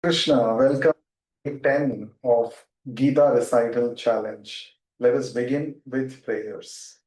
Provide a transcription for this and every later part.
Krishna, welcome to day 10 of Gita Recital Challenge. Let us begin with prayers.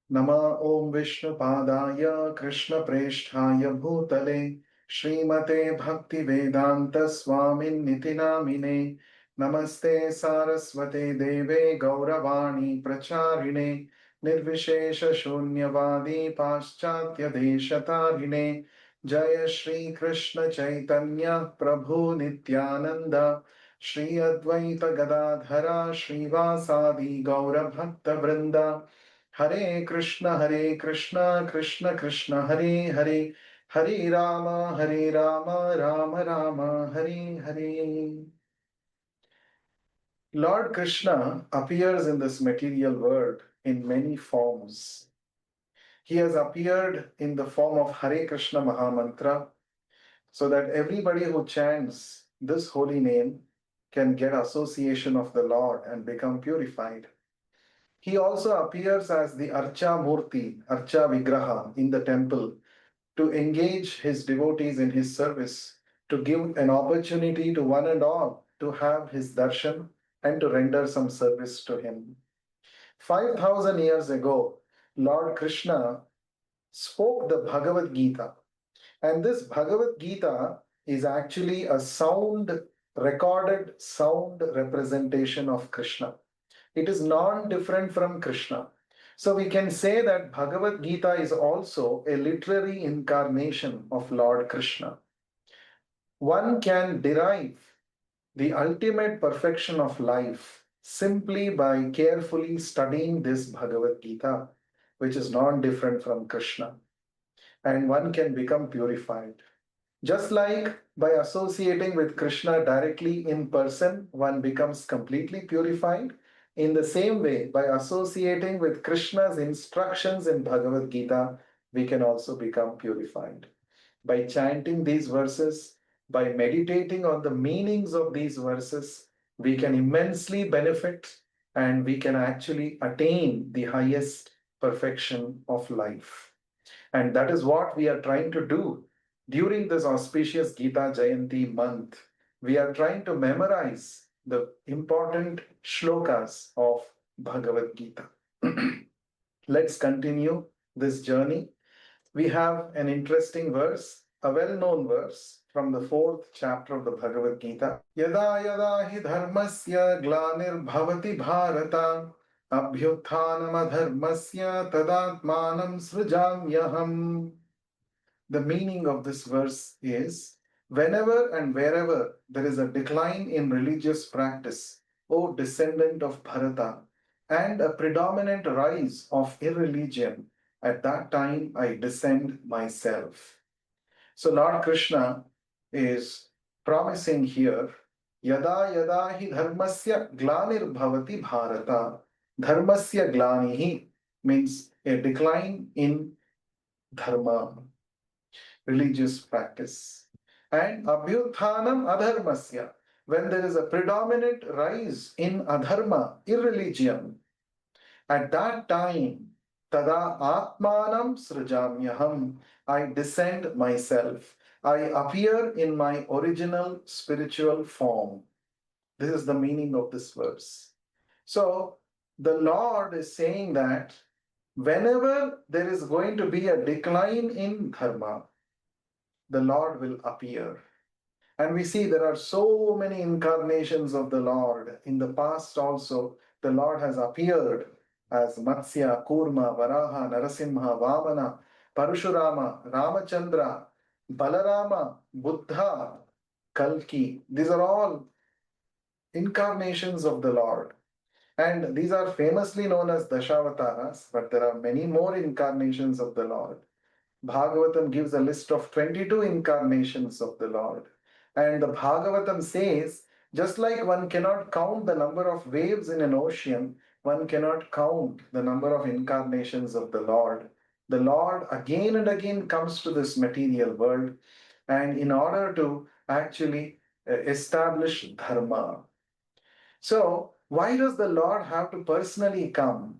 Nama Om Vishnu Padaya Krishna Presthaya Bhutale Srimate Bhakti Vedanta Swamin Nitinamine Namaste Saraswate Deve Gauravani Pracharine Nirvishesha Shunyavadi Paschatya Deshatarine Jaya Shri Krishna Chaitanya Prabhu Nityananda Shri Advaita Gadadhara Srivasadi Gaura Bhakta Vrinda Hare Krishna, Krishna Krishna, Hare Hare, Hare Rama, Rama Rama, Hare Hare. Lord Krishna appears in this material world in many forms. He has appeared in the form of Hare Krishna Mahamantra so that everybody who chants this holy name can get association of the Lord and become purified. He also appears as the Archa Murti, Archa Vigraha in the temple to engage his devotees in his service, to give an opportunity to one and all to have his darshan and to render some service to him. 5,000 years ago, Lord Krishna spoke the Bhagavad Gita, and this Bhagavad Gita is actually a recorded sound representation of Krishna. It is non-different from Krishna. So we can say that Bhagavad Gita is also a literary incarnation of Lord Krishna. One can derive the ultimate perfection of life simply by carefully studying this Bhagavad Gita, which is non-different from Krishna. And one can become purified. Just like by associating with Krishna directly in person, one becomes completely purified. In the same way, by associating with Krishna's instructions in Bhagavad Gita, we can also become purified. By chanting these verses, by meditating on the meanings of these verses, we can immensely benefit and we can actually attain the highest perfection of life. And that is what we are trying to do during this auspicious Gita Jayanti month. We are trying to memorize the important shlokas of Bhagavad Gita. Let's continue this journey. We have an interesting verse, a well-known verse from the fourth chapter of the Bhagavad Gita. Yada yada hi dharmasya glanir bhavati bharata abhyuthanam adharmasya tadatmanam srijamyaham. The meaning of this verse is whenever and wherever there is a decline in religious practice, O descendant of Bharata, and a predominant rise of irreligion, at that time I descend myself. So Lord Krishna is promising here, Yada yada hi dharmasya glanir bhavati bharata. Dharmasya glanihi means a decline in dharma, religious practice. And abhyuthanam adharmasya, when there is a predominant rise in adharma, irreligion, at that time, tada atmanam srijamyaham, I descend myself. I appear in my original spiritual form. This is the meaning of this verse. So, the Lord is saying that whenever there is going to be a decline in dharma, the Lord will appear. And we see there are so many incarnations of the Lord. In the past also, the Lord has appeared as Matsya, Kurma, Varaha, Narasimha, Vamana, Parashurama, Ramachandra, Balarama, Buddha, Kalki. These are all incarnations of the Lord. And these are famously known as Dashavataras, but there are many more incarnations of the Lord. Bhagavatam gives a list of 22 incarnations of the Lord. And the Bhagavatam says, just like one cannot count the number of waves in an ocean, one cannot count the number of incarnations of the Lord. The Lord again and again comes to this material world, and in order to actually establish dharma. So, why does the Lord have to personally come?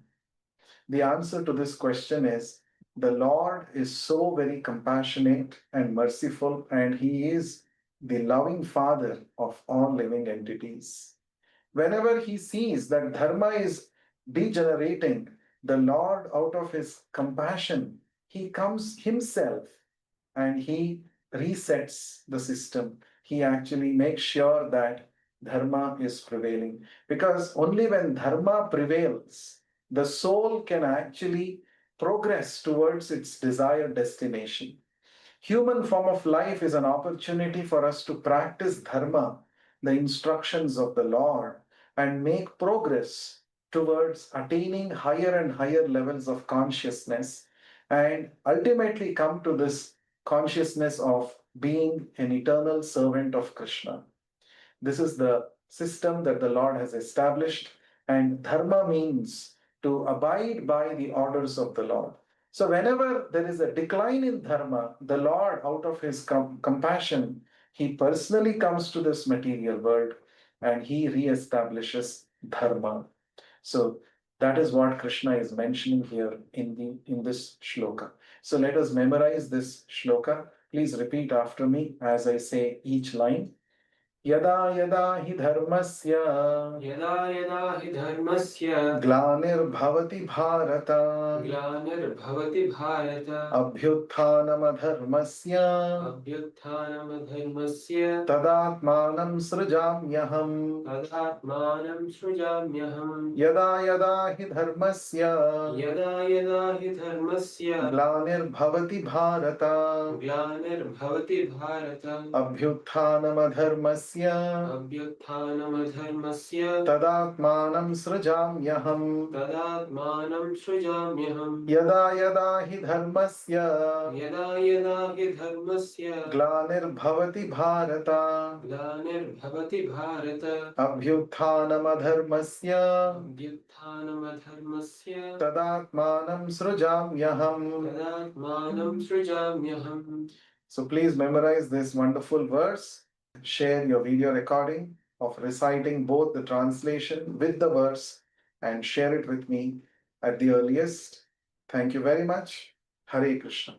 The answer to this question is the Lord is so very compassionate and merciful, and He is the loving father of all living entities. Whenever he sees that dharma is degenerating, the Lord, out of his compassion, he comes himself and he resets the system. He actually makes sure that dharma is prevailing. Because only when dharma prevails, the soul can actually progress towards its desired destination. Human form of life is an opportunity for us to practice dharma, the instructions of the Lord, and make progress towards attaining higher and higher levels of consciousness and ultimately come to this consciousness of being an eternal servant of Krishna. This is the system that the Lord has established, and dharma means to abide by the orders of the Lord. So, whenever there is a decline in dharma, the Lord, out of his compassion, he personally comes to this material world and he re-establishes dharma. So, that is what Krishna is mentioning here in this shloka. So, let us memorize this shloka. Please repeat after me as I say each line. यदा यदा हि धर्मस्य यदा यदा हि धर्मस्य ग्लानिर्भवति भारत ग्लानिर्भवति भारत अभ्युत्थानमधर्मस्य अभ्युत्थानमधर्मस्य तदात्मानं सृजाम्यहम् तदात्मानं सृजाम्यहम् यदा यदा हि धर्मस्य यदा यदा हि धर्मस्य ग्लानिर्भवति भारत ग्लानिर्भवति भारत अभ्युत्थानमधर्मस्य अभ्युत्थानमधर्मस्य तदात्मानं सृजाम्यहम् तदात्मानं सृजाम्यहम् यदा यदा हि धर्मस्य यदा यदा हि धर्मस्य ग्लानिर्भवति Bharat ग्लानिर्भवति Bharat अभ्युत्थानमधर्मस्य अभ्युत्थानमधर्मस्य तदात्मानं सृजाम्यहम् तदात्मानं सृजाम्यहम्. So please memorize this wonderful verse. Share your video recording of reciting both the translation with the verse and share it with me at the earliest. Thank you very much. Hare Krishna.